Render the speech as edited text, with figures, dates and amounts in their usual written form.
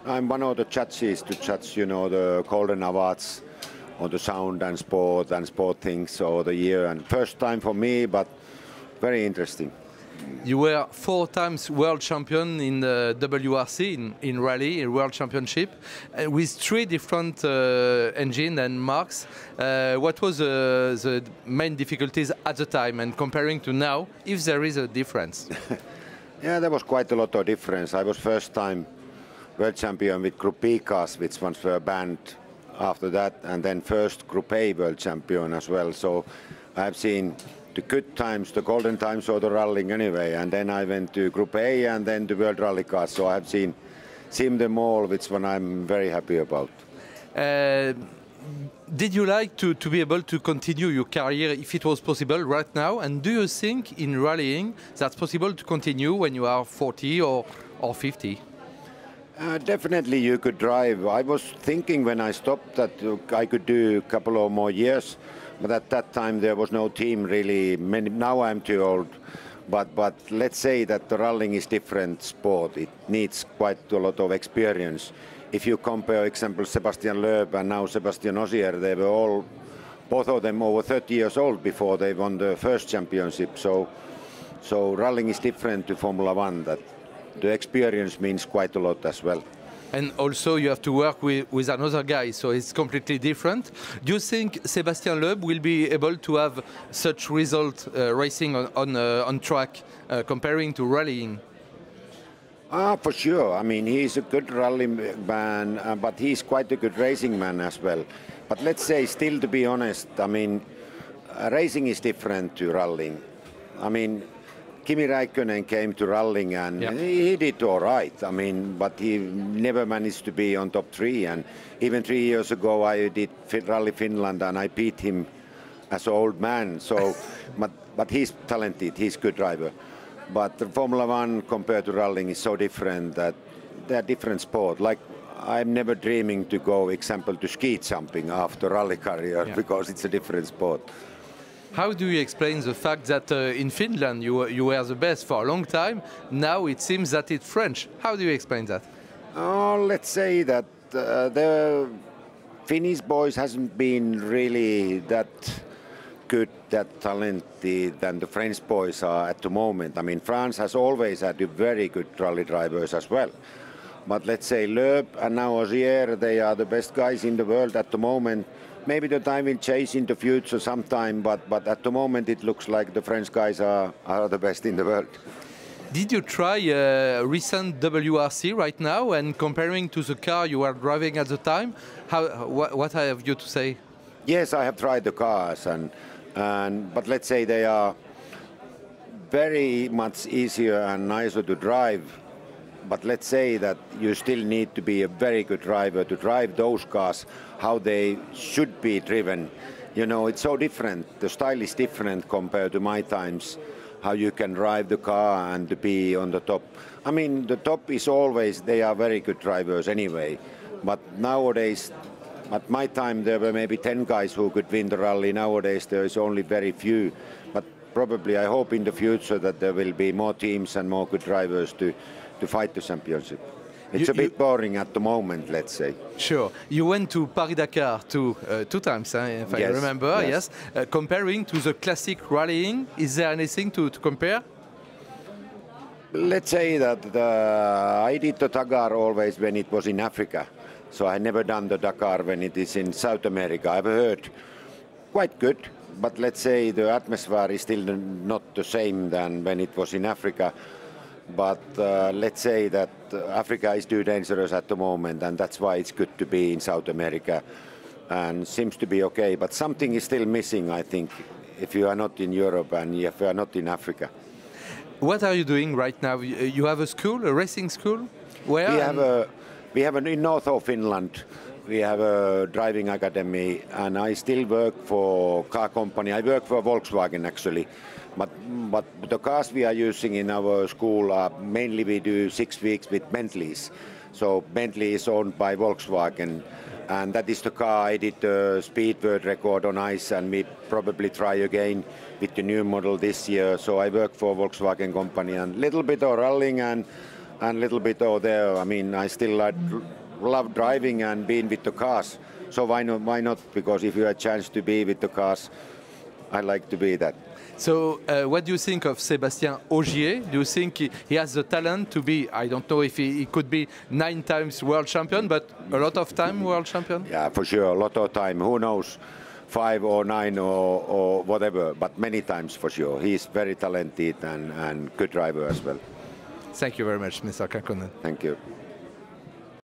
I'm one of the judges to judge, you know, the Golden Awards on the sound and sport things over the year. And first time for me, but very interesting. You were 4 times world champion in the WRC, in rally, in World Championship, with 3 different engines and marks. What was the main difficulties at the time, and comparing to now, if there is a difference? Yeah, there was quite a lot of difference. I was first time world champion with Group B cars, which ones were banned after that, and then first Group A world champion as well. So I've seen the good times, the golden times of the rallying anyway, and then I went to Group A and then the World Rally Cars. So I've seen them all, which one I'm very happy about. Did you like to be able to continue your career if it was possible right now? And do you think in rallying that's possible to continue when you are 40 or 50? Definitely you could drive. I was thinking when I stopped that I could do a couple of more years, but at that time there was no team really. Now I'm too old, but let's say that the rallying is different sport. It needs quite a lot of experience. If you compare, example, Sebastien Loeb and now Sebastien Ogier, they were all, both of them over 30 years old before they won the first championship. So rallying is different to Formula One. That the experience means quite a lot as well. And also you have to work with another guy, so it's completely different. Do you think Sebastien Loeb will be able to have such result racing on track comparing to rallying? For sure. I mean, he's a good rally man, but he's quite a good racing man as well. But let's say, still to be honest, I mean, racing is different to rallying. I mean, Kimi Räikkönen came to rallying and he did all right. I mean, but he never managed to be on top 3. And even 3 years ago, I did Rally Finland and I beat him as an old man. So, but he's talented. He's a good driver. But the Formula One compared to rallying is so different that they're different sport. Like I'm never dreaming to go, example, to ski jumping after rally career because it's a different sport. How do you explain the fact that in Finland you were the best for a long time? Now it seems that it's French. How do you explain that? Let's say that the Finnish boys hasn't been really that good, that talented than the French boys are at the moment. I mean, France has always had very good rally drivers as well. But let's say Loeb and now Ogier, they are the best guys in the world at the moment. Maybe the time will change in the future sometime, but at the moment it looks like the French guys are the best in the world. Did you try recent WRC right now, and comparing to the car you were driving at the time, what have you to say? Yes, I have tried the cars, but let's say they are very much easier and nicer to drive. But let's say that you still need to be a very good driver to drive those cars how they should be driven. You know, it's so different. The style is different compared to my times, how you can drive the car and to be on the top. I mean, the top is always, they are very good drivers anyway. But nowadays, at my time, there were maybe 10 guys who could win the rally. Nowadays, there is only very few. But probably, I hope in the future that there will be more teams and more good drivers to fight the championship. It's a bit boring at the moment, let's say. Sure. You went to Paris-Dakar two times, if I remember, yes. Comparing to the classic rallying, is there anything to compare? Let's say that I did the Dakar always when it was in Africa. So I never done the Dakar when it is in South America. I've heard quite good, but let's say the atmosphere is still not the same than when it was in Africa. But let's say that Africa is too dangerous at the moment, and that's why it's good to be in South America, and seems to be okay. But something is still missing, I think, if you are not in Europe and if you are not in Africa. What are you doing right now? You have a school, a racing school? Where? We have in north of Finland. We have a driving academy, and I still work for car company. I work for Volkswagen actually. But the cars we are using in our school are mainly we do 6 weeks with Bentleys. So Bentley is owned by Volkswagen, and that is the car. I did the speed world record on ice, and we probably try again with the new model this year. So I work for Volkswagen company and little bit of rallying and and a little bit over there. I mean, I still love driving and being with the cars. So why not? Because if you have a chance to be with the cars, I like to be that. So what do you think of Sebastien Ogier? Do you think he has the talent to be, I don't know if he could be 9 times world champion, but a lot of time world champion? Yeah, for sure, a lot of time. Who knows, 5 or 9 or whatever, but many times for sure. He's very talented and good driver as well. Thank you very much, Mr. Kankkunen. Thank you.